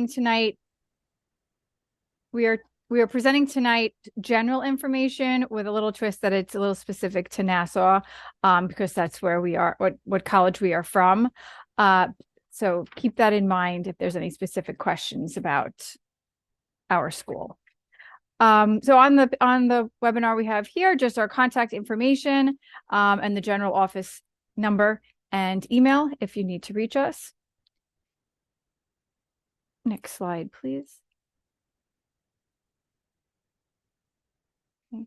presenting tonight. We are presenting tonight general information with a little twist that it's a little specific to Nassau, because that's where we are, what college we are from. So keep that in mind if there's any specific questions about our school. So on the webinar we have here, just our contact information, and the general office number and email if you need to reach us. Next slide, please. Okay.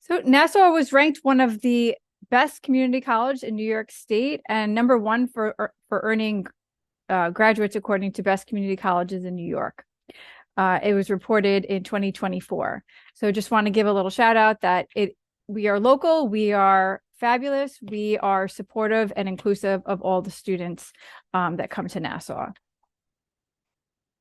So Nassau was ranked one of the best community college in New York State and #1 for earning graduates according to best community colleges in New York. It was reported in 2024. So just want to give a little shout out that we are local, we are fabulous, we are supportive and inclusive of all the students that come to Nassau.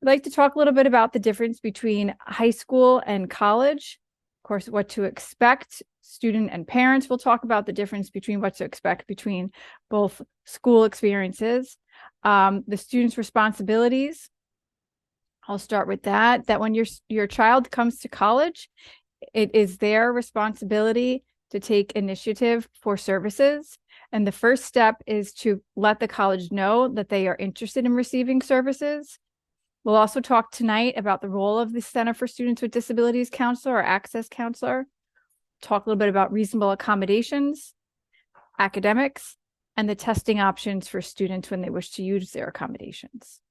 I'd like to talk a little bit about the difference between high school and college. Of course, what to expect. Student and parents will talk about the difference between what to expect between both school experiences. The students' responsibilities. I'll start with that when your child comes to college, it is their responsibility to take initiative for services. And the first step is to let the college know that they are interested in receiving services. We'll also talk tonight about the role of the Center for Students with Disabilities Counselor or Access Counselor, talk a little bit about reasonable accommodations, academics, and the testing options for students when they wish to use their accommodations.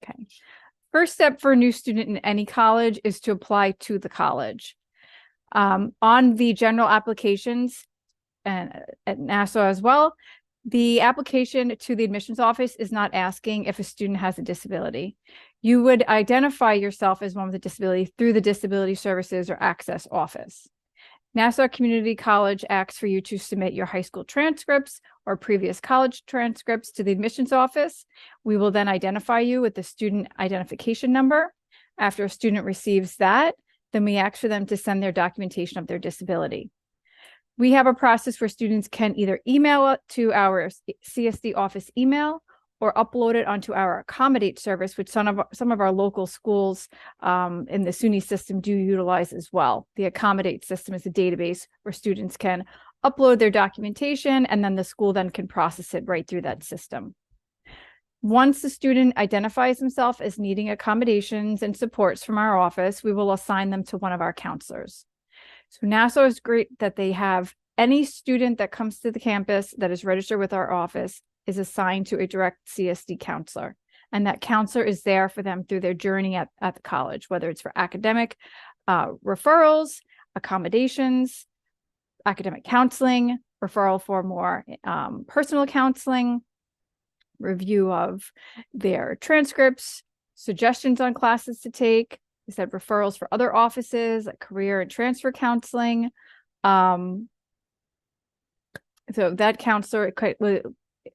Okay. First step for a new student in any college is to apply to the college. On the general applications and at Nassau as well, the application to the admissions office is not asking if a student has a disability. You would identify yourself as one with a disability through the Disability Services or Access Office. Nassau Community College asks for you to submit your high school transcripts or previous college transcripts to the admissions office. We will then identify you with the student identification number. After a student receives that, then we ask for them to send their documentation of their disability. We have a process where students can either email it to our CSD office email or upload it onto our Accommodate service, which some of our local schools in the SUNY system do utilize as well. The Accommodate system is a database where students can upload their documentation and then the school then can process it right through that system. Once the student identifies himself as needing accommodations and supports from our office, we will assign them to one of our counselors. So Nassau is great that they have any student that comes to the campus that is registered with our office is assigned to a direct CSD counselor. And that counselor is there for them through their journey at the college, whether it's for academic referrals, accommodations, academic counseling, referral for more personal counseling, review of their transcripts, suggestions on classes to take. We said referrals for other offices like career and transfer counseling. So that counselor,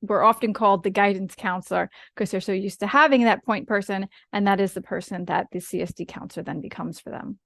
we're often called the guidance counselor because they're so used to having that point person, and that is the person that the CSD counselor then becomes for them.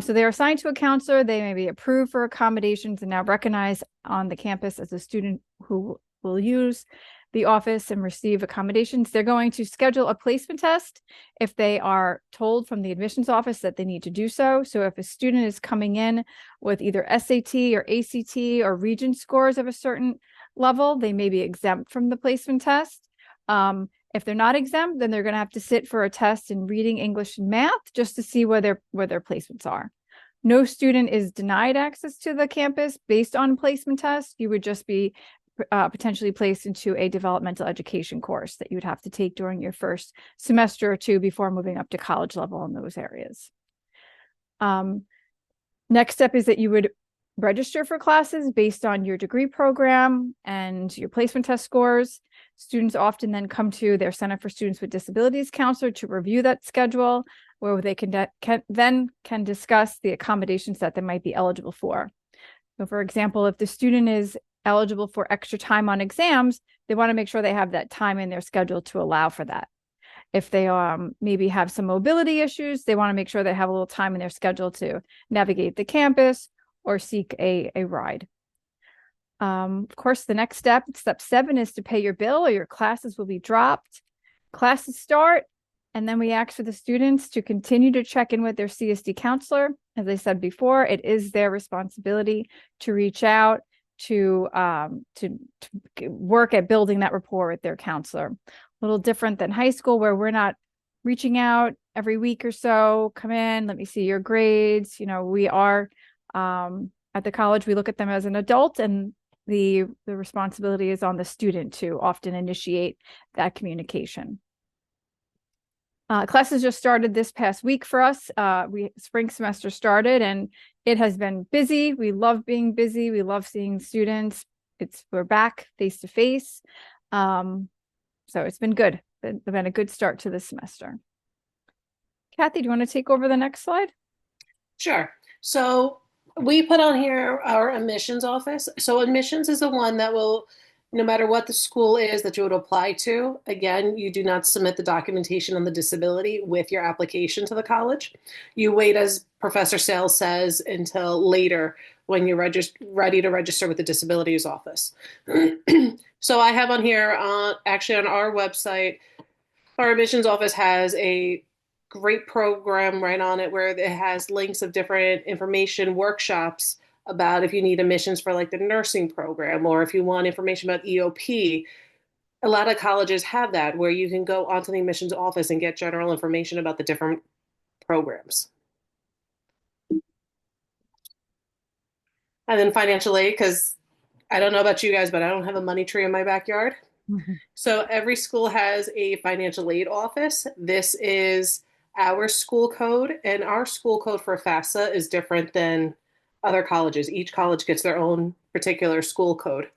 So they're assigned to a counselor. They may be approved for accommodations and now recognized on the campus as a student who will use the office and receive accommodations. They're going to schedule a placement test if they are told from the admissions office that they need to do so. So if a student is coming in with either SAT or ACT or region scores of a certain level, they may be exempt from the placement test. If they're not exempt, then they're going to have to sit for a test in reading, English, and math just to see where their placements are. No student is denied access to the campus based on placement tests. You would just be potentially placed into a developmental education course that you would have to take during your first semester or two before moving up to college level in those areas. Next step is that you would register for classes based on your degree program and your placement test scores. Students often then come to their Center for Students with Disabilities counselor to review that schedule, where they can discuss the accommodations that they might be eligible for. So for example, if the student is eligible for extra time on exams, they want to make sure they have that time in their schedule to allow for that. If they maybe have some mobility issues, they want to make sure they have a little time in their schedule to navigate the campus or seek a ride. Of course, the next step 7, is to pay your bill or your classes will be dropped. Classes start, and then we ask for the students to continue to check in with their CSD counselor. As I said before, it is their responsibility to reach out to work at building that rapport with their counselor. A little different than high school, where we're not reaching out every week or so. Come in, let me see your grades. We are at the college, we look at them as an adult, and the responsibility is on the student to often initiate that communication. Classes just started this past week for us. Spring semester started, and it has been busy. We love being busy. We love seeing students. We're back face to face. So it's been good. It's been a good start to this semester. Kathy, do you want to take over the next slide? Sure. So we put on here our admissions office. So admissions is the one that will, no matter what the school is that you would apply to, again, you do not submit the documentation on the disability with your application to the college. You wait, as Professor Sales says, until later when you're ready to register with the disabilities office. So I have on here, actually on our website, our admissions office has a great program right on it where it has links of different information workshops about if you need admissions for like the nursing program, or if you want information about EOP. A lot of colleges have that where you can go onto the admissions office and get general information about the different programs. And then financial aid, because I don't know about you guys, but I don't have a money tree in my backyard. So every school has a financial aid office. This is our school code, and our school code for FAFSA is different than other colleges. Each college gets their own particular school code.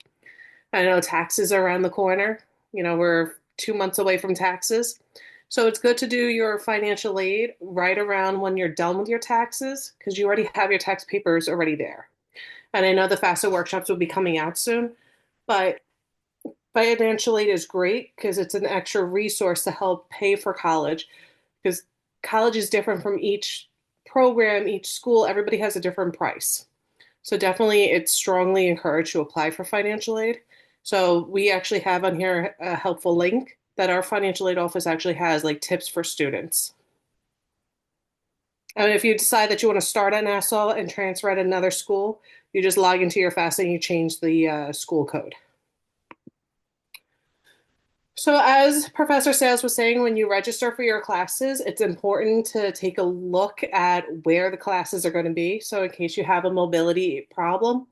I know taxes are around the corner. We're 2 months away from taxes. So it's good to do your financial aid right around when you're done with your taxes, because you already have your tax papers already there. And I know the FAFSA workshops will be coming out soon, but financial aid is great because it's an extra resource to help pay for college, because college is different from each program, each school. Everybody has a different price. So definitely it's strongly encouraged to apply for financial aid. So we actually have on here a helpful link that our financial aid office actually has, like tips for students. And if you decide that you want to start at Nassau and transfer at another school, you just log into your FAFSA and you change the school code. So as Professor Sales was saying, when you register for your classes, it's important to take a look at where the classes are going to be. So in case you have a mobility problem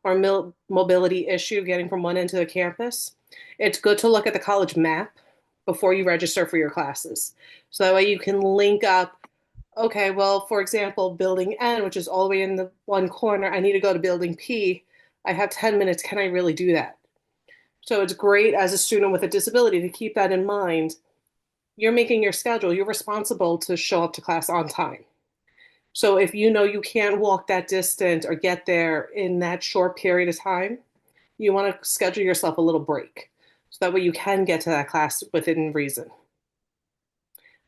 or mobility issue getting from one end to the campus, it's good to look at the college map before you register for your classes. So that way you can link up, okay, well, for example, building N, which is all the way in the one corner, I need to go to building P. I have 10 minutes. Can I really do that? So it's great as a student with a disability to keep that in mind. You're making your schedule. You're responsible to show up to class on time. So if you know you can't walk that distance or get there in that short period of time, you want to schedule yourself a little break. So that way you can get to that class within reason.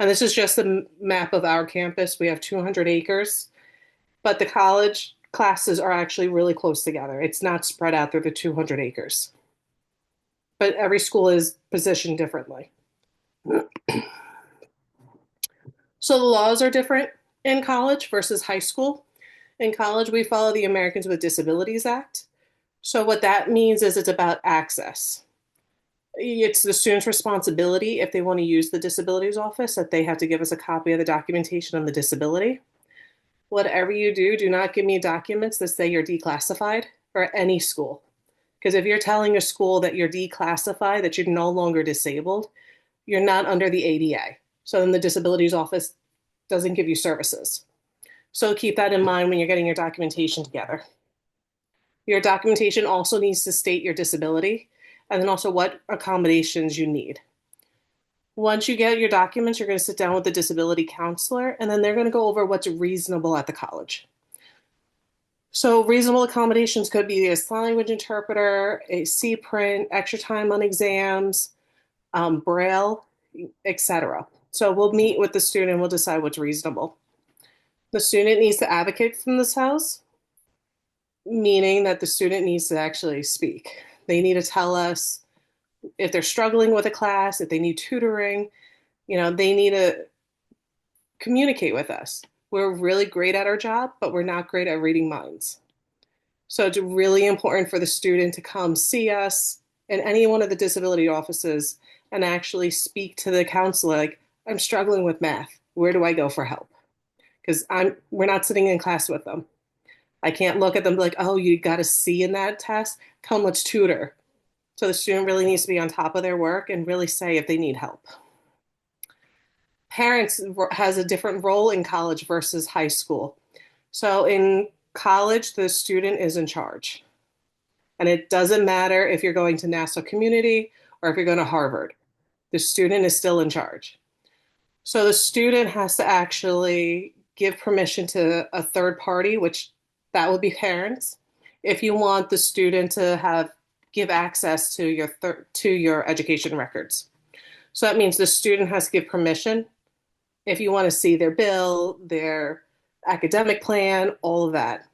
And this is just a map of our campus. We have 200 acres, but the college classes are actually really close together. It's not spread out through the 200 acres. But every school is positioned differently. So the laws are different in college versus high school. In college, we follow the Americans with Disabilities Act. So what that means is it's about access. It's the student's responsibility, if they want to use the disabilities office, that they have to give us a copy of the documentation on the disability. Whatever you do, do not give me documents that say you're declassified for any school. Because if you're telling a school that you're declassified, that you're no longer disabled, you're not under the ADA. So then the disabilities office doesn't give you services. So keep that in mind when you're getting your documentation together. Your documentation also needs to state your disability and then also what accommodations you need. Once you get your documents, you're going to sit down with the disability counselor, and then they're going to go over what's reasonable at the college. So reasonable accommodations could be a sign language interpreter, a C-print, extra time on exams, Braille, etc. So we'll meet with the student and we'll decide what's reasonable. The student needs to advocate from this house, meaning that the student needs to actually speak. They need to tell us if they're struggling with a class, if they need tutoring, they need to communicate with us. We're really great at our job, but we're not great at reading minds. So it's really important for the student to come see us in any one of the disability offices and actually speak to the counselor like, I'm struggling with math. Where do I go for help? Because we're not sitting in class with them. I can't look at them like, oh, you got a C in that test. Come, let's tutor. So the student really needs to be on top of their work and really say if they need help. Parents has a different role in college versus high school. So in college, the student is in charge. And it doesn't matter if you're going to Nassau Community or if you're going to Harvard, the student is still in charge. So the student has to actually give permission to a third party, which that would be parents, if you want the student to give access to your education records. So that means the student has to give permission if you want to see their bill, their academic plan, all of that.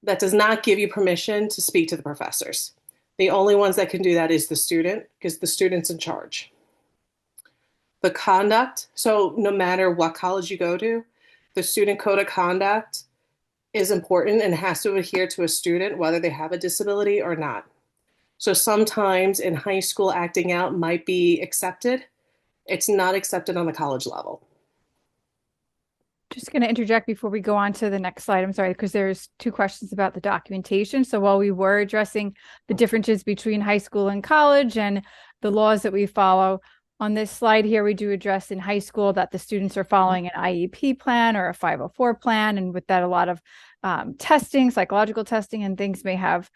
That does not give you permission to speak to the professors. The only ones that can do that is the student, because the student's in charge. The conduct, so no matter what college you go to, the student code of conduct is important and has to adhere to a student, whether they have a disability or not. So sometimes in high school, acting out might be accepted. It's not accepted on the college level. Just going to interject before we go on to the next slide. I'm sorry, because there's two questions about the documentation. So while we were addressing the differences between high school and college and the laws that we follow, on this slide here, we do address in high school that the students are following an IEP plan or a 504 plan. And with that, a lot of testing, psychological testing, and things may have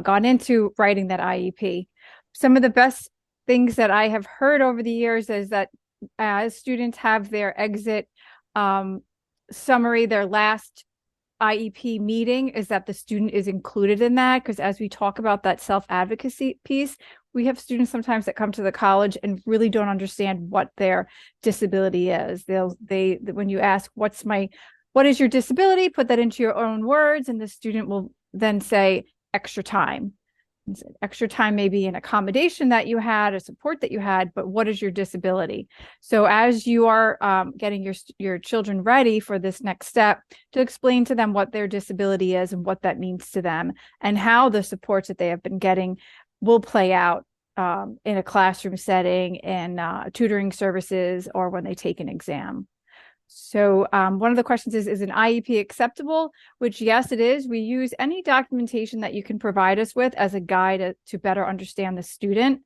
gone into writing that IEP. Some of the best things that I have heard over the years is that as students have their exit summary, their last IEP meeting, is that the student is included in that. Because as we talk about that self-advocacy piece, we have students sometimes that come to the college and really don't understand what their disability is. When you ask, what is your disability? Put that into your own words, and the student will then say extra time. Extra time may be an accommodation that you had, a support that you had, but what is your disability? So as you are getting your children ready for this next step, to explain to them what their disability is and what that means to them, and how the supports that they have been getting will play out in a classroom setting, in tutoring services, or when they take an exam. So one of the questions is an IEP acceptable? Which, yes, it is. We use any documentation that you can provide us with as a guide to better understand the student.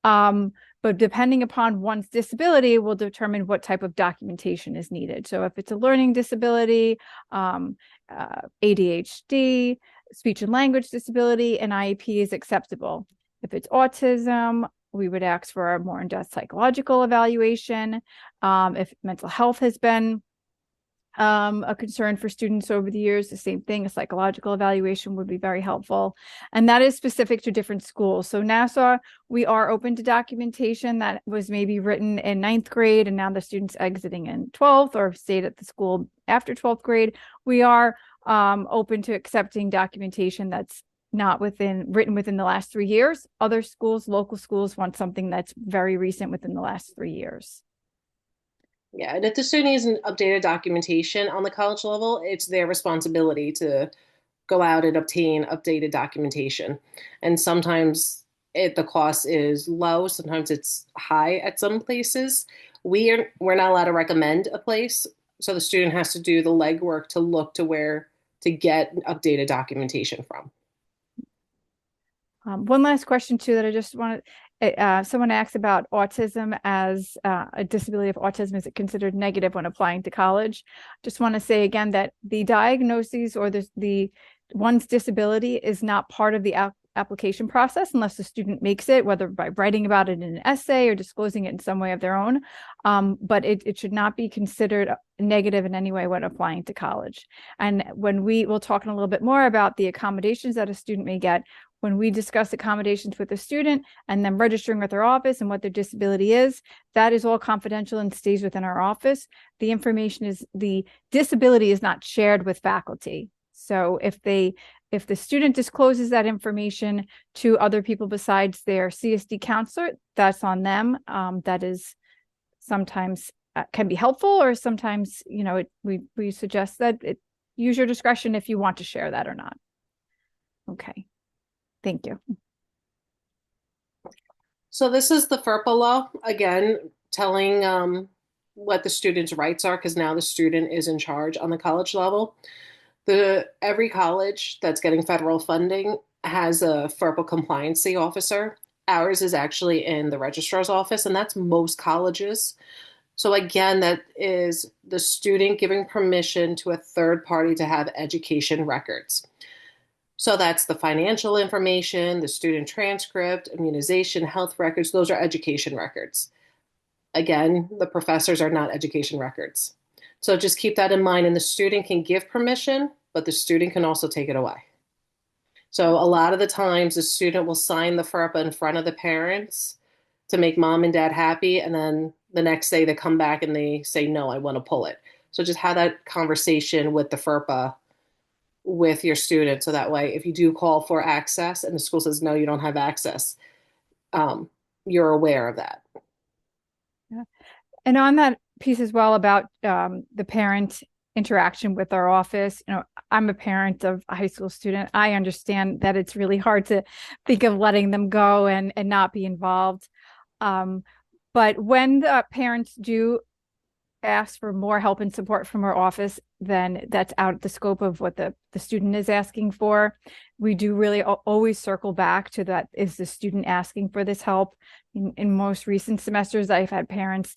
But depending upon one's disability will determine what type of documentation is needed. So if it's a learning disability, ADHD, speech and language disability, an IEP is acceptable. If it's autism, we would ask for a more in-depth psychological evaluation. If mental health has been a concern for students over the years, the same thing, a psychological evaluation would be very helpful. And that is specific to different schools. So Nassau, we are open to documentation that was maybe written in 9th grade, and now the students exiting in 12th or stayed at the school after 12th grade. We are open to accepting documentation that's not written within the last 3 years. Other schools, local schools, want something that's very recent within the last 3 years. Yeah, and if the student needs an updated documentation on the college level, it's their responsibility to go out and obtain updated documentation. And sometimes the cost is low, sometimes it's high at some places. We're not allowed to recommend a place, so the student has to do the legwork to look to where to get updated documentation from. One last question too that I just wanted, someone asked about autism as a disability of autism. Is it considered negative when applying to college? Just want to say again that the diagnoses or the one's disability is not part of the application process unless the student makes it, whether by writing about it in an essay or disclosing it in some way of their own. But it should not be considered negative in any way when applying to college. And when we'll talk in a little bit more about the accommodations that a student may get, when we discuss accommodations with the student and then registering with our office and what their disability is, that is all confidential and stays within our office. The disability is not shared with faculty. So if if the student discloses that information to other people besides their CSD counselor, that's on them. That is sometimes can be helpful, or sometimes, we suggest that use your discretion if you want to share that or not. Okay, thank you. So this is the FERPA law, again, telling what the student's rights are, because now the student is in charge on the college level. Every college that's getting federal funding has a FERPA compliancy officer. Ours is actually in the registrar's office, and that's most colleges. So again, that is the student giving permission to a third party to have education records. So that's the financial information, the student transcript, immunization, health records. Those are education records. Again, the professors are not education records. So just keep that in mind. And the student can give permission, but the student can also take it away. So a lot of the times the student will sign the FERPA in front of the parents to make mom and dad happy. And then the next day they come back and they say, no, I want to pull it. So just have that conversation with the FERPA with your student. So that way, if you do call for access and the school says, no, you don't have access, you're aware of that. Yeah. And on that piece as well about the parent interaction with our office, I'm a parent of a high school student. I understand that it's really hard to think of letting them go and not be involved. But when the parents do ask for more help and support from our office, then that's out of the scope of what the student is asking for. We do really always circle back to that. Is the student asking for this help? In most recent semesters, I've had parents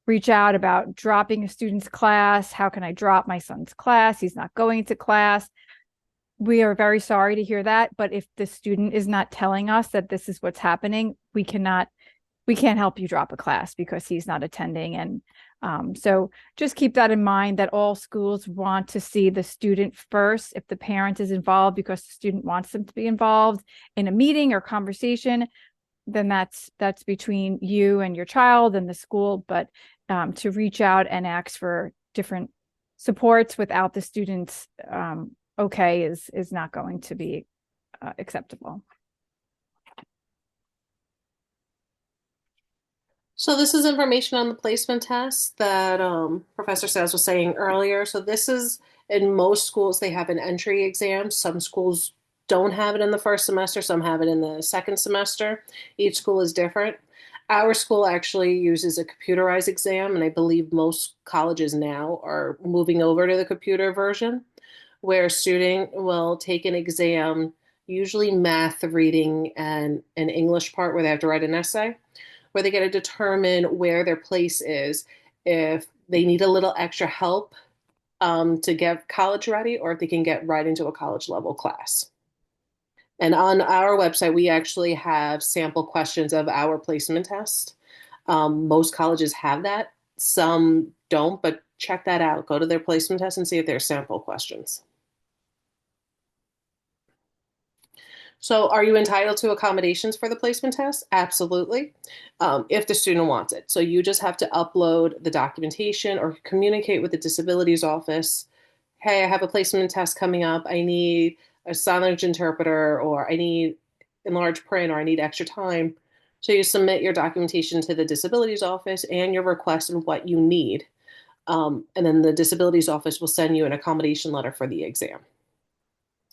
reach out about dropping a student's class. How can I drop my son's class? He's not going to class. We are very sorry to hear that. But if the student is not telling us that this is what's happening, we can't help you drop a class because he's not attending. And so just keep that in mind, that all schools want to see the student first. If the parent is involved because the student wants them to be involved in a meeting or conversation, then that's between you and your child and the school. But to reach out and ask for different supports without the student's okay is not going to be acceptable. So this is information on the placement test that Professor Sales was saying earlier. So this is, in most schools, they have an entry exam. Some schools don't have it in the first semester. Some have it in the second semester. Each school is different. Our school actually uses a computerized exam, and I believe most colleges now are moving over to the computer version, where a student will take an exam, usually math, reading, and an English part where they have to write an essay, where they get to determine where their place is, if they need a little extra help to get college ready, or if they can get right into a college level class. And on our website, we actually have sample questions of our placement test. Most colleges have that. Some don't, but check that out. Go to their placement test and see if there's sample questions. So are you entitled to accommodations for the placement test? Absolutely, if the student wants it. So you just have to upload the documentation or communicate with the disabilities office. Hey, I have a placement test coming up. I need a sign language interpreter, or I need enlarged print, or I need extra time. So you submit your documentation to the disabilities office and your request and what you need. And then the disabilities office will send you an accommodation letter for the exam.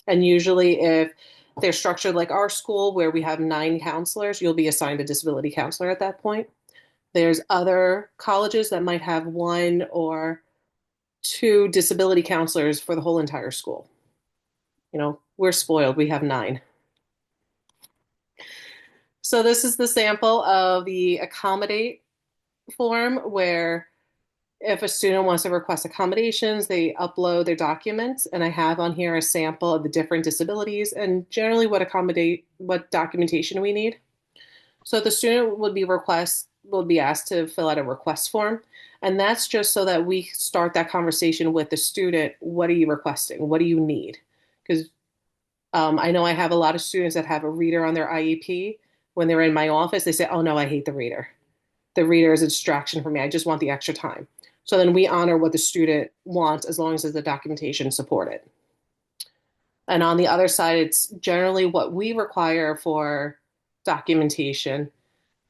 And usually if they're structured like our school, where we have 9 counselors, you'll be assigned a disability counselor at that point. There's other colleges that might have 1 or 2 disability counselors for the whole entire school. We're spoiled. We have 9. So this is the sample of the accommodate form, where if a student wants to request accommodations, they upload their documents, and I have on here a sample of the different disabilities and generally what documentation we need. So the student would be asked to fill out a request form, and that's just so that we start that conversation with the student. What are you requesting? What do you need? Because I know I have a lot of students that have a reader on their IEP. When they're in my office, they say, oh no, I hate the reader. The reader is a distraction for me. I just want the extra time. So then we honor what the student wants as long as the documentation support it. And on the other side, it's generally what we require for documentation.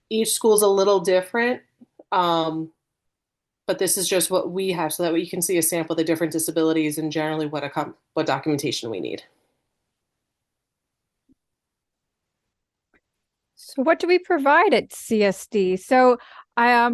Each school's a little different, um, but this is just what we have so that you can see a sample of the different disabilities and generally what documentation we need. So what do we provide at CSD? So I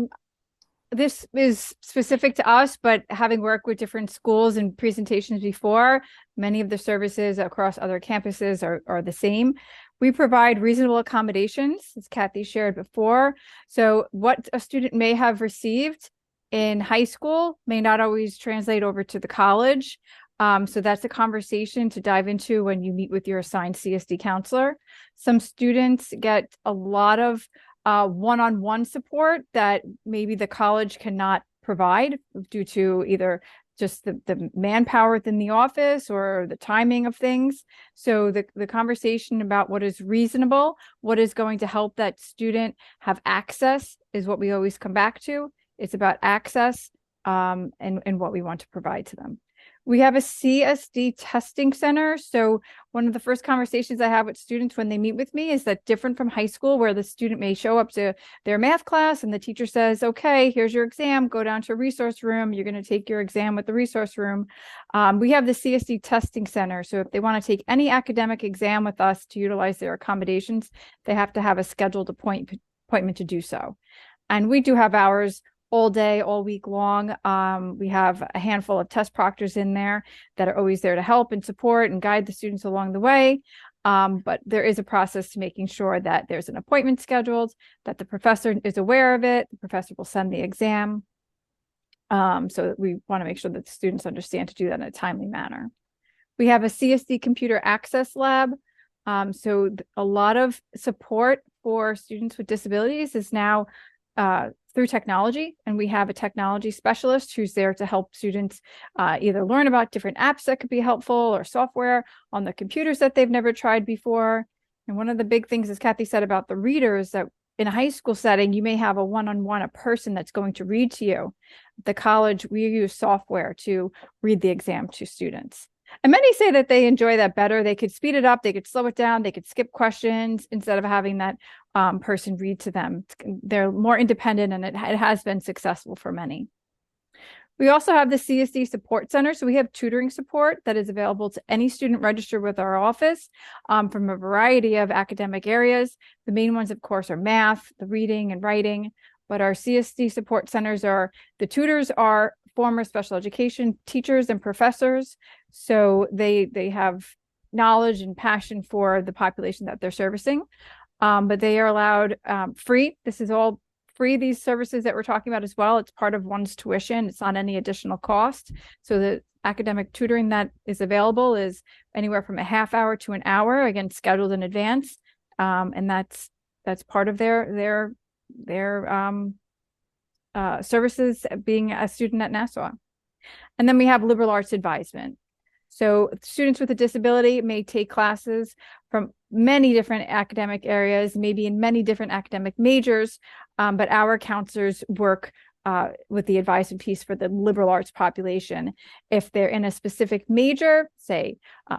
this is specific to us, but having worked with different schools and presentations before, many of the services across other campuses are the same. We provide reasonable accommodations, as Kathy shared before. So what a student may have received in high school may not always translate over to the college. So that's a conversation to dive into when you meet with your assigned CSD counselor. Some students get a lot of one-on-one support that maybe the college cannot provide due to either just the manpower within the office or the timing of things. So the conversation about what is reasonable, what is going to help that student have access is what we always come back to. It's about access and what we want to provide to them. We have a CSD testing center. So one of the first conversations I have with students when they meet with me is that different from high school, where the student may show up to their math class and the teacher says, okay, here's your exam, go down to a resource room. You're going to take your exam with the resource room. We have the CSD testing center. So if they want to take any academic exam with us to utilize their accommodations, they have to have a scheduled appointment to do so. And we do have hours all day, all week long. We have a handful of test proctors in there that are always there to help and support and guide the students along the way. But there is a process to making sure that there's an appointment scheduled, that the professor is aware of it. The professor will send the exam. So we want to make sure that the students understand to do that in a timely manner. We have a CSD computer access lab. So a lot of support for students with disabilities is now through technology, and we have a technology specialist who's there to help students either learn about different apps that could be helpful or software on the computers that they've never tried before. And one of the big things, as Kathy said about the readers, that in a high school setting, you may have a one-on-one, a person that's going to read to you. At the college, we use software to read the exam to students. And many say that they enjoy that better. They could speed it up, they could slow it down, they could skip questions instead of having that person read to them. They're more independent, and it has been successful for many. We also have the CSD Support Center. So we have tutoring support that is available to any student registered with our office from a variety of academic areas. The main ones, of course, are math, the reading and writing. But our CSD support centers the tutors are former special education teachers and professors. So they have knowledge and passion for the population that they're servicing. But they are allowed free. This is all free, these services that we're talking about as well. It's part of one's tuition. It's not any additional cost. So the academic tutoring that is available is anywhere from a half hour to an hour, again, scheduled in advance. And that's part of their services being a student at Nassau. And then we have liberal arts advisement. So students with a disability may take classes from many different academic areas, maybe in many different academic majors, but our counselors work with the advisement piece for the liberal arts population. If they're in a specific major, say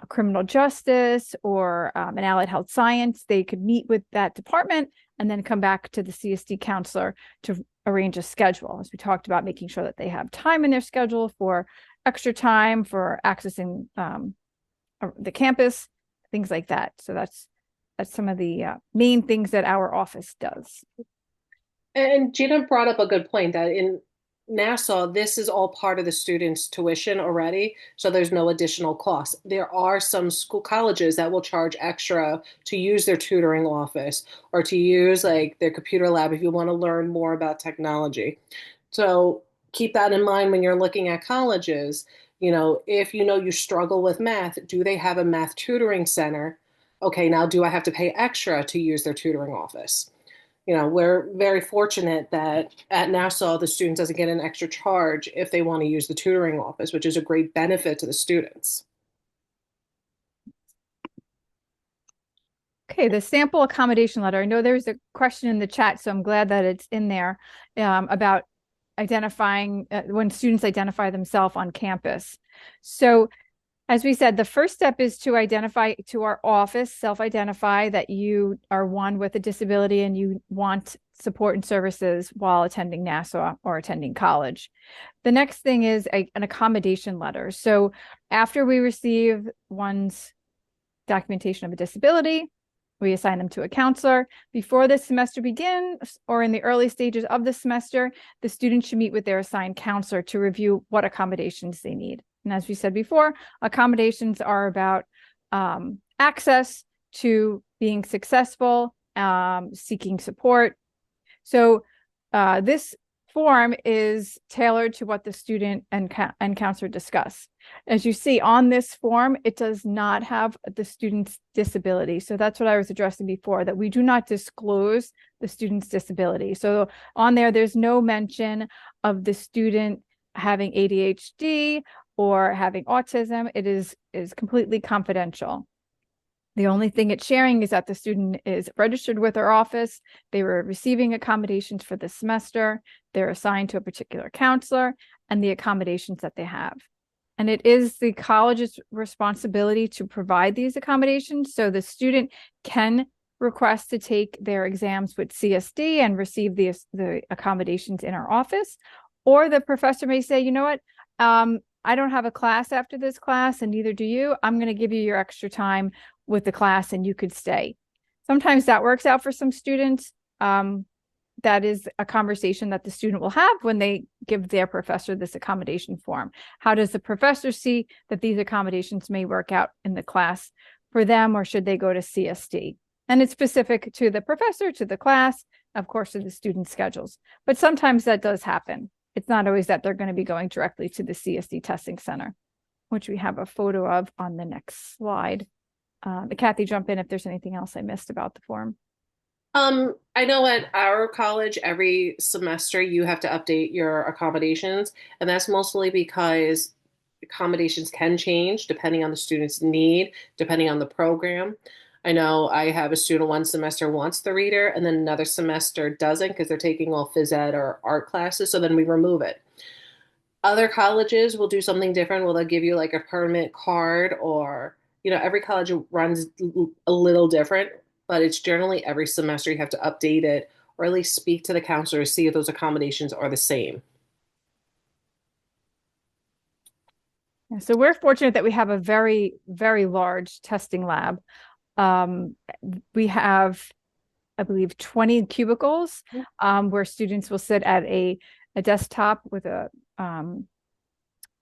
criminal justice or an allied health science, they could meet with that department and then come back to the CSD counselor to arrange a schedule, as we talked about, making sure that they have time in their schedule for extra time for accessing the campus, things like that. So that's some of the main things that our office does. And Gina brought up a good point that in Nassau, this is all part of the student's tuition already, so there's no additional cost. There are some colleges that will charge extra to use their tutoring office or to use like their computer lab if you want to learn more about technology. So keep that in mind when you're looking at colleges. If you struggle with math, do they have a math tutoring center? Okay, now do I have to pay extra to use their tutoring office? We're very fortunate that at Nassau, the student doesn't get an extra charge if they want to use the tutoring office, which is a great benefit to the students. Okay, the sample accommodation letter. I know there's a question in the chat, so I'm glad that it's in there about identifying when students identify themselves on campus. So As we said, the first step is to identify to our office, self-identify that you are one with a disability and you want support and services while attending Nassau or attending college. The next thing is an accommodation letter. So after we receive one's documentation of a disability, we assign them to a counselor. Before the semester begins or in the early stages of the semester, the student should meet with their assigned counselor to review what accommodations they need. And as we said before, accommodations are about access to being successful, seeking support. So this form is tailored to what the student and counselor discuss. As you see on this form, it does not have the student's disability. So that's what I was addressing before, that we do not disclose the student's disability. So on there, there's no mention of the student having ADHD or having autism. It is completely confidential. The only thing it's sharing is that the student is registered with our office. They were receiving accommodations for the semester. They're assigned to a particular counselor and the accommodations that they have. And it is the college's responsibility to provide these accommodations. So the student can request to take their exams with CSD and receive the accommodations in our office. Or the professor may say, you know what, I don't have a class after this class and neither do you. I'm going to give you your extra time with the class and you could stay. Sometimes that works out for some students. That is a conversation that the student will have when they give their professor this accommodation form. How does the professor see that these accommodations may work out in the class for them, or should they go to CSD? And it's specific to the professor, to the class, of course, to the student schedules. But sometimes that does happen. It's not always that they're going to be going directly to the CSD testing center, which we have a photo of on the next slide. Kathy, jump in if there's anything else I missed about the form. I know at our college, every semester you have to update your accommodations, and that's mostly because accommodations can change depending on the student's need, depending on the program. I know I have a student one semester wants the reader, and then another semester doesn't because they're taking all phys ed or art classes, so then we remove it. Other colleges will do something different. Will they'll give you like a permanent card or, every college runs a little different, but it's generally every semester you have to update it or at least speak to the counselor to see if those accommodations are the same. So we're fortunate that we have a very, very large testing lab. We have, I believe, 20 cubicles where students will sit at a desktop with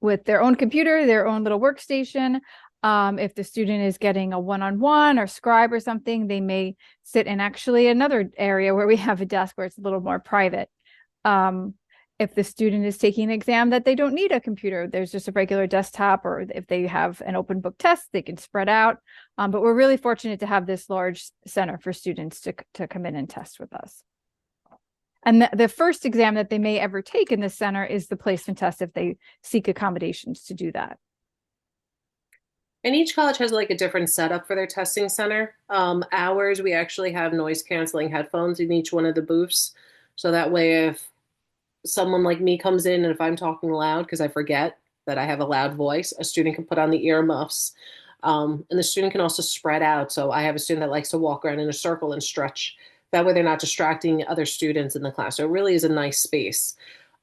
with their own computer, their own little workstation. If the student is getting a one-on-one or scribe or something, they may sit in actually another area where we have a desk where it's a little more private. If the student is taking an exam that they don't need a computer, there's just a regular desktop, or if they have an open book test, they can spread out. But we're really fortunate to have this large center for students to come in and test with us. And the first exam that they may ever take in this center is the placement test if they seek accommodations to do that. And each college has like a different setup for their testing center. Ours, we actually have noise canceling headphones in each one of the booths. So that way, if someone like me comes in and if I'm talking loud because I forget that I have a loud voice, a student can put on the earmuffs. And the student can also spread out. So I have a student that likes to walk around in a circle and stretch. That way they're not distracting other students in the class. So it really is a nice space.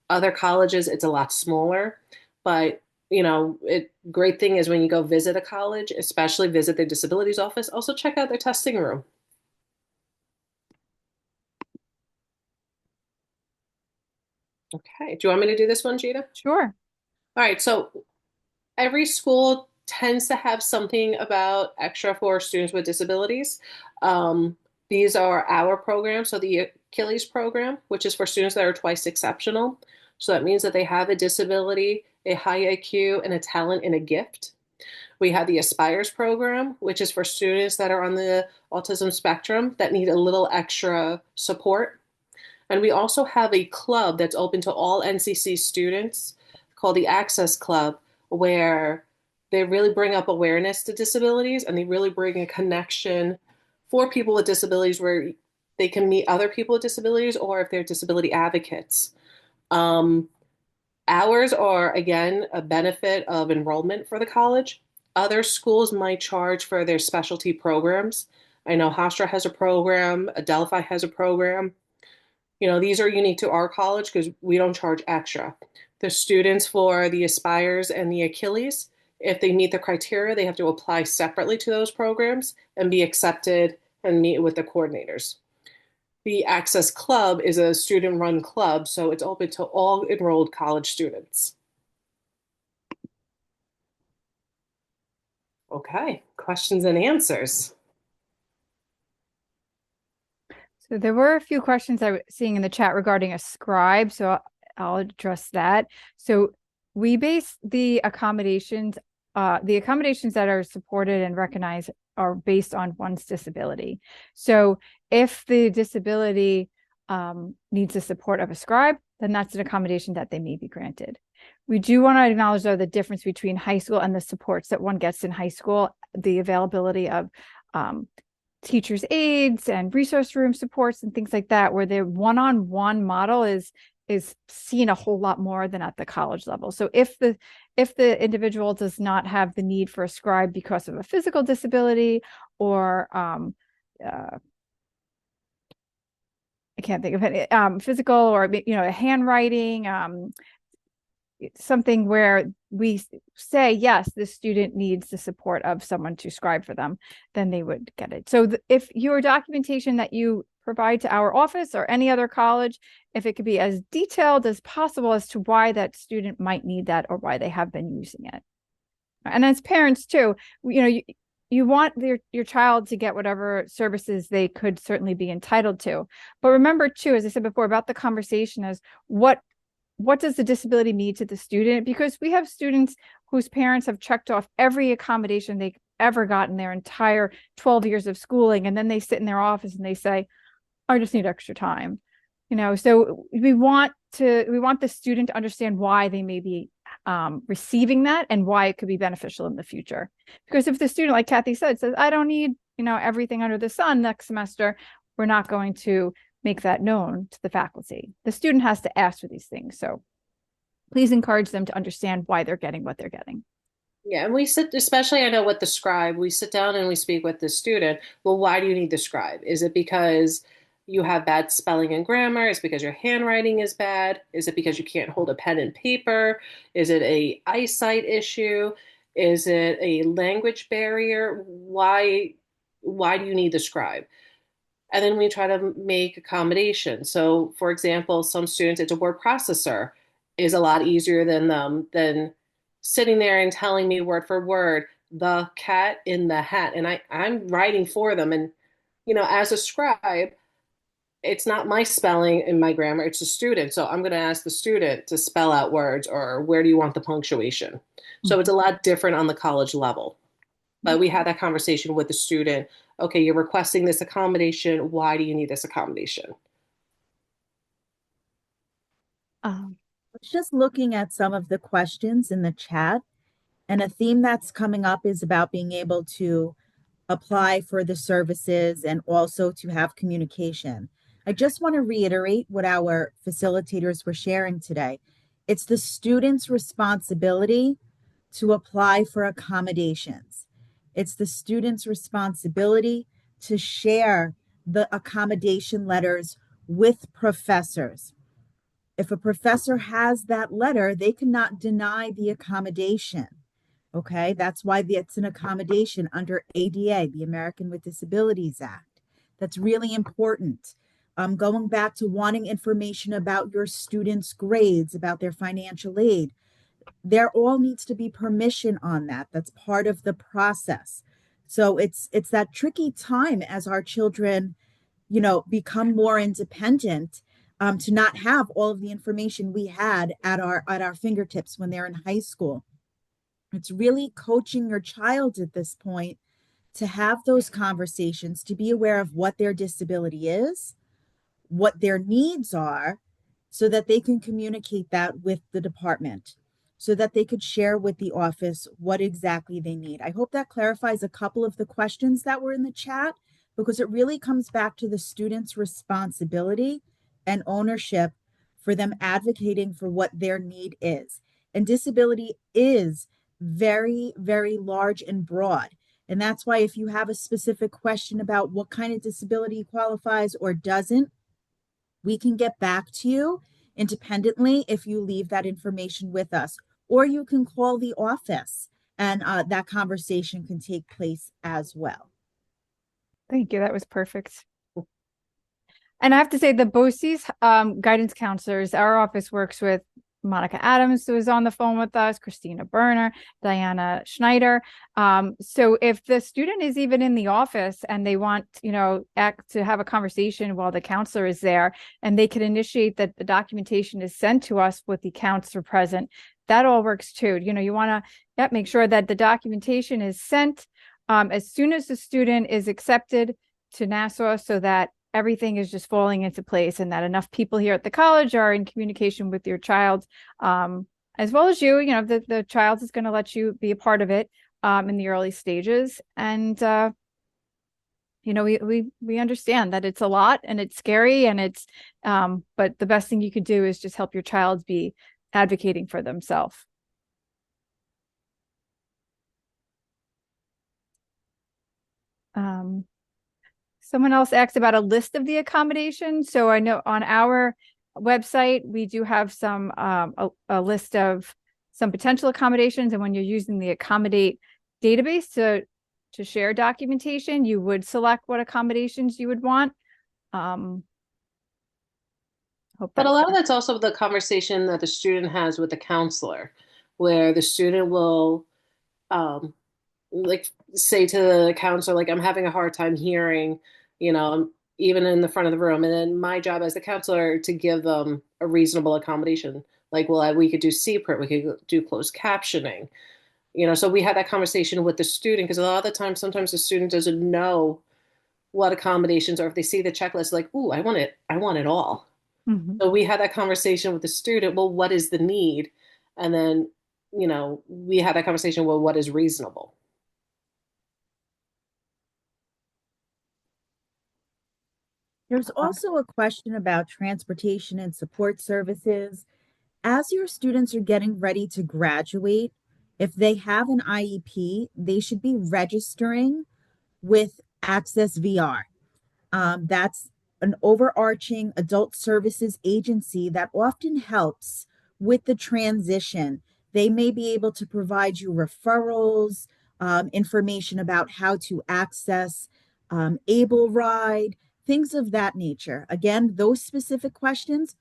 Other colleges, it's a lot smaller, but great thing is when you go visit a college, especially visit their disabilities office, also check out their testing room. Okay. Do you want me to do this one, Gina? Sure. All right. So every school tends to have something about extra for students with disabilities. These are our programs. So the Achilles program, which is for students that are twice exceptional. So that means that they have a disability, a high IQ, and a talent and a gift. We have the Aspires program, which is for students that are on the autism spectrum that need a little extra support. And we also have a club that's open to all NCC students called the Access Club, where they really bring up awareness to disabilities and they really bring a connection for people with disabilities where they can meet other people with disabilities or if they're disability advocates. Hours are, again, a benefit of enrollment for the college. Other schools might charge for their specialty programs. I know Hofstra has a program, Adelphi has a program. These are unique to our college because we don't charge extra. The students for the Aspires and the Achilles, if they meet the criteria, they have to apply separately to those programs and be accepted and meet with the coordinators. The Access Club is a student-run club, so it's open to all enrolled college students. Okay, questions and answers. So there were a few questions I was seeing in the chat regarding a scribe, so I'll address that. So we base the accommodations that are supported and recognized are based on one's disability. So if the disability needs the support of a scribe, then that's an accommodation that they may be granted. We do want to acknowledge, though, the difference between high school and the supports that one gets in high school, the availability of teachers' aides and resource room supports and things like that, where the one-on-one model is seen a whole lot more than at the college level. So if the individual does not have the need for a scribe because of a physical disability or I can't think of it, physical or handwriting, something where we say, yes, this student needs the support of someone to scribe for them, then they would get it. So if your documentation that you provide to our office or any other college, if it could be as detailed as possible as to why that student might need that or why they have been using it. And as parents too, you want your child to get whatever services they could certainly be entitled to. But remember too, as I said before, about the conversation is what does the disability mean to the student? Because we have students whose parents have checked off every accommodation they've ever gotten their entire 12 years of schooling. And then they sit in their office and they say, I just need extra time. So we want the student to understand why they may be receiving that and why it could be beneficial in the future. Because if the student, like Kathy said, says, I don't need, everything under the sun next semester, we're not going to make that known to the faculty. The student has to ask for these things. So please encourage them to understand why they're getting what they're getting. Yeah, and we sit, especially I know with the scribe, we sit down and we speak with the student. Well, why do you need the scribe? Is it because you have bad spelling and grammar? Is it because your handwriting is bad? Is it because you can't hold a pen and paper? Is it a eyesight issue? Is it a language barrier? Why do you need the scribe? And then we try to make accommodations. So, for example, some students, it's a word processor is a lot easier than sitting there and telling me word for word the cat in the hat. And I'm writing for them. And as a scribe, it's not my spelling and my grammar, it's a student. So I'm going to ask the student to spell out words or where do you want the punctuation? So it's a lot different on the college level. But we had that conversation with the student. Okay, you're requesting this accommodation. Why do you need this accommodation? Just looking at some of the questions in the chat, and a theme that's coming up is about being able to apply for the services and also to have communication. I just want to reiterate what our facilitators were sharing today. It's the student's responsibility to apply for accommodations. It's the student's responsibility to share the accommodation letters with professors. If a professor has that letter, they cannot deny the accommodation. Okay, that's why it's an accommodation under ADA, the American with Disabilities Act. That's really important. Going back to wanting information about your students' grades, about their financial aid, there all needs to be permission on that. That's part of the process. So it's that tricky time as our children, become more independent, to not have all of the information we had at our fingertips when they're in high school. It's really coaching your child at this point to have those conversations, to be aware of what their disability is, what their needs are, so that they can communicate that with the department, so that they could share with the office what exactly they need. I hope that clarifies a couple of the questions that were in the chat, because it really comes back to the student's responsibility and ownership for them advocating for what their need is. And disability is very, very large and broad. And that's why if you have a specific question about what kind of disability qualifies or doesn't, we can get back to you independently if you leave that information with us, or you can call the office and that conversation can take place as well. Thank you. That was perfect. And I have to say, the BOCES guidance counselors, our office works with Monica Adams, who is on the phone with us, Christina Berner, Diana Schneider. So if the student is even in the office and they want, to have a conversation while the counselor is there, and they can initiate that the documentation is sent to us with the counselor present, that all works too. You want to make sure that the documentation is sent as soon as the student is accepted to Nassau, so that everything is just falling into place, and that enough people here at the college are in communication with your child, as well as you. The child is going to let you be a part of it in the early stages. And we understand that it's a lot and it's scary, and it's but the best thing you could do is just help your child be advocating for themselves. Someone else asked about a list of the accommodations. So I know on our website, we do have some a list of some potential accommodations. And when you're using the accommodate database to share documentation, you would select what accommodations you would want. But a lot of that's also the conversation that the student has with the counselor, where the student will say to the counselor, like, I'm having a hard time hearing, even in the front of the room. And then my job as the counselor to give them a reasonable accommodation. Like, well, we could do CPRIT, we could do closed captioning, so we had that conversation with the student, because a lot of the time, sometimes the student doesn't know what accommodations, or if they see the checklist, like, ooh, I want it all. Mm-hmm. So we had that conversation with the student. Well, what is the need? And then, we had that conversation. Well, what is reasonable? There's also a question about transportation and support services. As your students are getting ready to graduate, if they have an IEP, they should be registering with Access VR. That's an overarching adult services agency that often helps with the transition. They may be able to provide you referrals, information about how to access Able Ride, things of that nature. Again, those specific questions,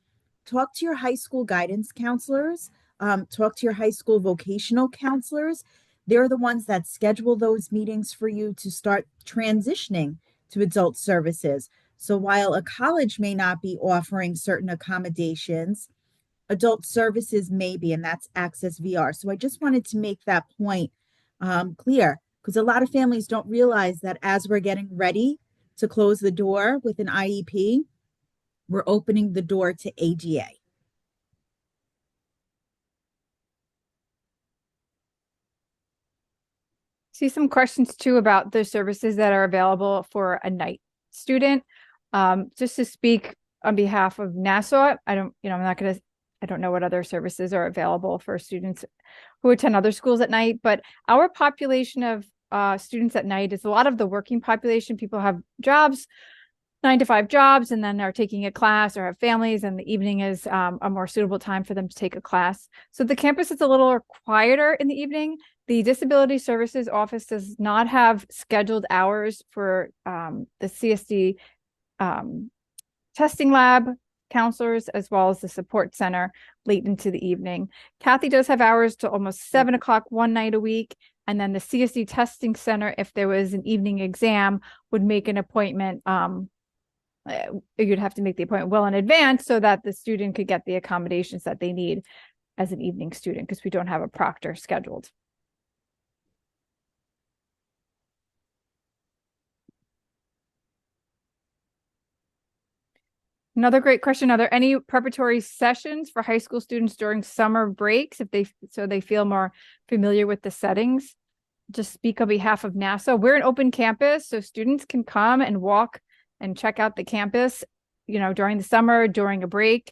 talk to your high school guidance counselors, talk to your high school vocational counselors. They're the ones that schedule those meetings for you to start transitioning to adult services. So while a college may not be offering certain accommodations, adult services may be, and that's Access VR. So I just wanted to make that point clear, because a lot of families don't realize that as we're getting ready to close the door with an IEP, we're opening the door to ADA. See some questions too about the services that are available for a night student. Just to speak on behalf of Nassau, I don't know what other services are available for students who attend other schools at night, but our population of students at night is a lot of the working population. People have jobs, 9-to-5 jobs, and then are taking a class or have families, and the evening is a more suitable time for them to take a class. So the campus is a little quieter in the evening. The Disability Services Office does not have scheduled hours for the CSD testing lab counselors, as well as the support center late into the evening. Kathy does have hours to almost 7 o'clock one night a week. And then the CSD testing center, if there was an evening exam, would make an appointment. You'd have to make the appointment well in advance so that the student could get the accommodations that they need as an evening student, because we don't have a proctor scheduled. Another great question. Are there any preparatory sessions for high school students during summer breaks so they feel more familiar with the settings? Just speak on behalf of Nassau. We're an open campus, so students can come and walk and check out the campus, during the summer, during a break.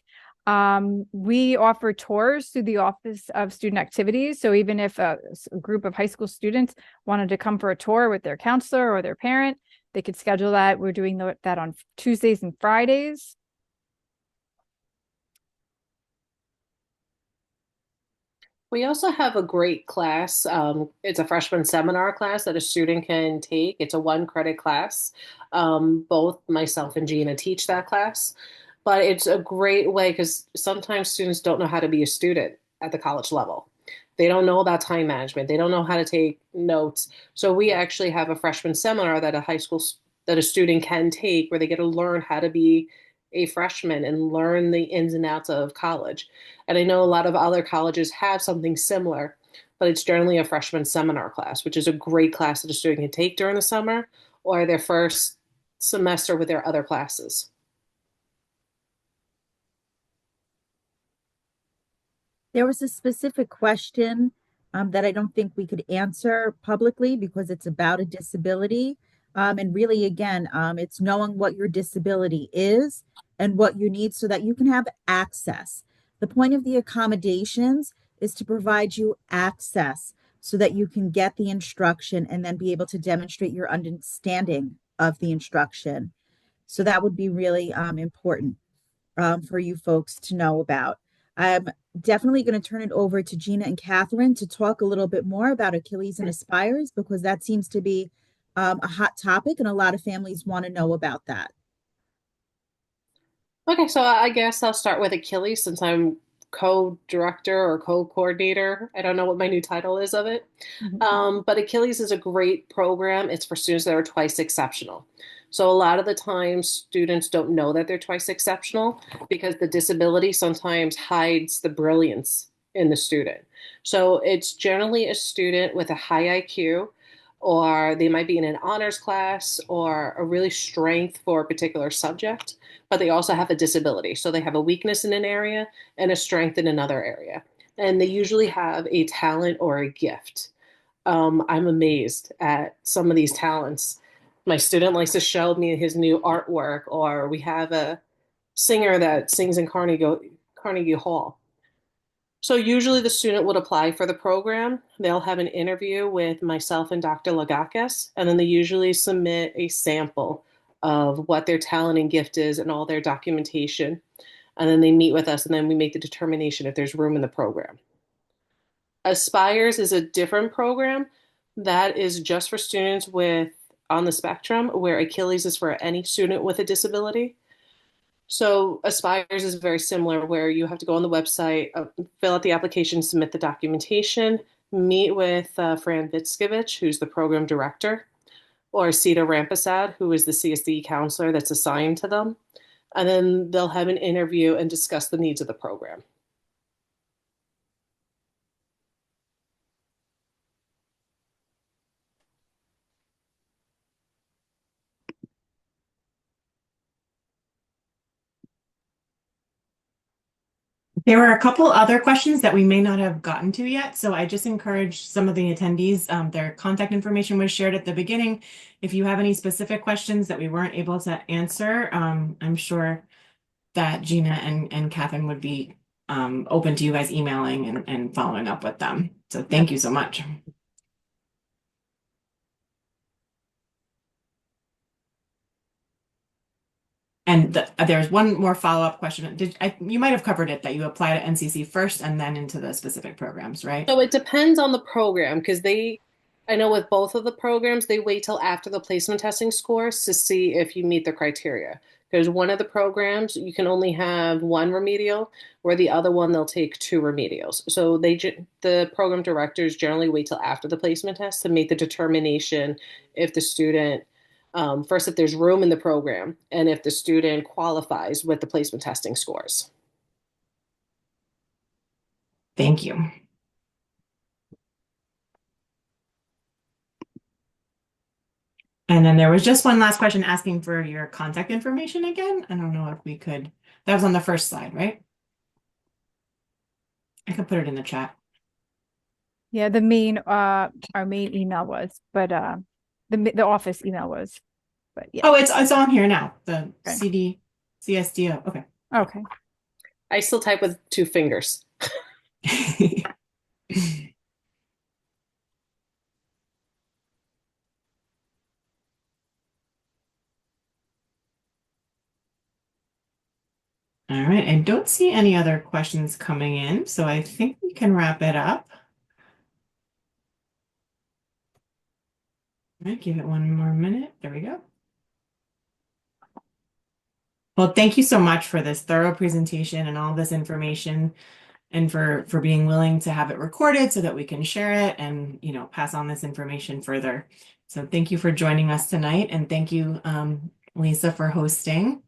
We offer tours through the Office of Student Activities. So even if a group of high school students wanted to come for a tour with their counselor or their parent, they could schedule that. We're doing that on Tuesdays and Fridays. We also have a great class. It's a freshman seminar class that a student can take. It's a 1 credit class. Both myself and Gina teach that class, but it's a great way because sometimes students don't know how to be a student at the college level. They don't know about time management. They don't know how to take notes. So we actually have a freshman seminar that that a student can take where they get to learn how to be a freshman and learn the ins and outs of college. And I know a lot of other colleges have something similar, but it's generally a freshman seminar class, which is a great class that a student can take during the summer or their first semester with their other classes. There was a specific question that I don't think we could answer publicly because it's about a disability. And really, again, it's knowing what your disability is and what you need so that you can have access. The point of the accommodations is to provide you access so that you can get the instruction and then be able to demonstrate your understanding of the instruction. So that would be really important for you folks to know about. I'm definitely going to turn it over to Gina and Catherine to talk a little bit more about Achilles and Aspires because that seems to be a hot topic and a lot of families want to know about that. Okay, so I guess I'll start with Achilles since I'm co-director or co-coordinator. I don't know what my new title is of it. Mhm. But Achilles is a great program. It's for students that are twice exceptional. So a lot of the times students don't know that they're twice exceptional because the disability sometimes hides the brilliance in the student. So it's generally a student with a high IQ, or they might be in an honors class or a really strength for a particular subject, but they also have a disability. So they have a weakness in an area and a strength in another area. And they usually have a talent or a gift. I'm amazed at some of these talents. My student likes to show me his new artwork, or we have a singer that sings in Carnegie Hall. So usually the student would apply for the program. They'll have an interview with myself and Dr. Lagakis, and then they usually submit a sample of what their talent and gift is and all their documentation. And then they meet with us, and then we make the determination if there's room in the program. Aspires is a different program that is just for students with on the spectrum, where Achilles is for any student with a disability. So Aspires is very similar, where you have to go on the website, fill out the application, submit the documentation, meet with Fran Vitskevich, who's the program director, or Sita Rampasad, who is the CSD counselor that's assigned to them. And then they'll have an interview and discuss the needs of the program. There were a couple other questions that we may not have gotten to yet, so I just encourage some of the attendees, their contact information was shared at the beginning. If you have any specific questions that we weren't able to answer, I'm sure that Gina and Catherine would be open to you guys emailing and following up with them. So thank you so much. And there's one more follow-up question. You might have covered it that you apply to NCC first and then into the specific programs, right? So it depends on the program because I know with both of the programs, they wait till after the placement testing scores to see if you meet the criteria. Because one of the programs, you can only have one remedial, where the other one, they'll take 2 remedials. So the program directors generally wait till after the placement test to make the determination if the student, first, if there's room in the program, and if the student qualifies with the placement testing scores. Thank you. And then there was just one last question asking for your contact information again. I don't know if we could, that was on the first slide, right? I could put it in the chat. Yeah, our main email was, but the office email was, but yeah. Oh, it's on here now. The Okay. CSDO. Okay. Okay. I still type with 2 fingers. All right, I don't see any other questions coming in, so I think we can wrap it up. All right, give it one more minute. There we go. Well, thank you so much for this thorough presentation and all this information, and for being willing to have it recorded so that we can share it and, you know, pass on this information further. So thank you for joining us tonight, and thank you, Lisa, for hosting.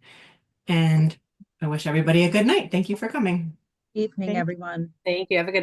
And I wish everybody a good night. Thank you for coming. Evening, Thank- everyone. Thank you. Have a good night.